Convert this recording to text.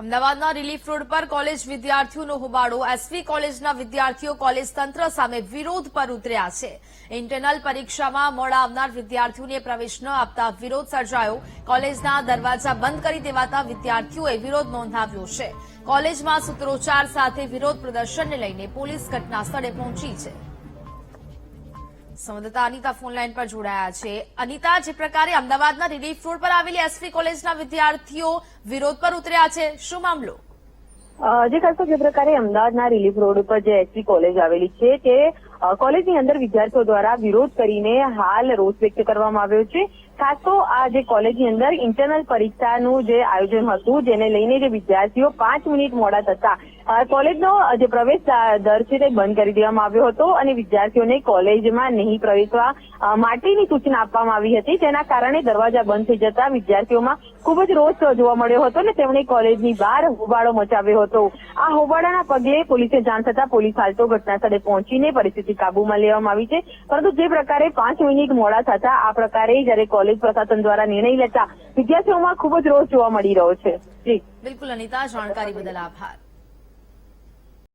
અમદાવાદના relief road પર college વિદ્યાર્થીઓનો હોબાળો. એસવી કોલેજના વિદ્યાર્થીઓ કોલેજ તંત્ર સામે વિરોધ પર ઉતર્યા છે. ઇન્ટરનલ પરીક્ષામાં મોડા આવનાર વિદ્યાર્થીઓને પ્રવેશ ન આપતા વિરોધ સર્જાયો. કોલેજના દરવાજા બંધ કરી દેવાતા વિદ્યાર્થીઓએ વિરોધ નોંધાવ્યો છે. કોલેજમાં સૂત્રોચ્ચાર સાથે વિરોધ પ્રદર્શનને લઈને પોલીસ ઘટના સ્થળે પહોંચી છે. સંવાદદાતા અનિતા ફોનલાઈન પર જોડાયા છે. અનિતા, જે પ્રકારે અમદાવાદના રિલીફ રોડ પર આવેલી એસવી કોલેજના વિદ્યાર્થીઓ વિરોધ પર ઉતર્યા છે, શું મામલો? જે ખાસ જે પ્રકારે અમદાવાદના રિલીફ રોડ ઉપર જે એસવી કોલેજ આવેલી છે તે કોલેજની અંદર વિદ્યાર્થીઓ દ્વારા વિરોધ કરીને હાલ રોષ વ્યક્ત કરવામાં આવ્યો છે. ખાસ તો આ જે કોલેજની અંદર ઇન્ટરનલ પરીક્ષાનું જે આયોજન હતું જેને લઈને જે વિદ્યાર્થીઓ 5 મિનિટ મોડા થતા કોલેજનો જે પ્રવેશ દર છે તે બંધ કરી દેવામાં આવ્યો હતો અને વિદ્યાર્થીઓને કોલેજમાં નહીં પ્રવેશવા માટેની સૂચના આપવામાં આવી હતી. તેના કારણે દરવાજા બંધ થઈ જતા વિદ્યાર્થીઓમાં ખૂબ જ રોષ જોવા મળ્યો હતો અને તેમણે કોલેજની બહાર હોબાળો મચાવ્યો હતો. આ હોબાળાના પગલે પોલીસે જાણ થતા પોલીસ હાલ તો ઘટના સ્થળે પહોંચીને પરિસ્થિતિ કાબૂમાં લેવામાં આવી છે. પરંતુ જે પ્રકારે 5 મિનિટ મોડા થતા આ પ્રકારે જયારે કોલેજ પ્રશાસન દ્વારા નિર્ણય લેતા વિદ્યાર્થીઓમાં ખૂબ જ રોષ જોવા મળી રહ્યો છે. જી બિલકુલ અનિતા, જાણકારી બદલ આભાર.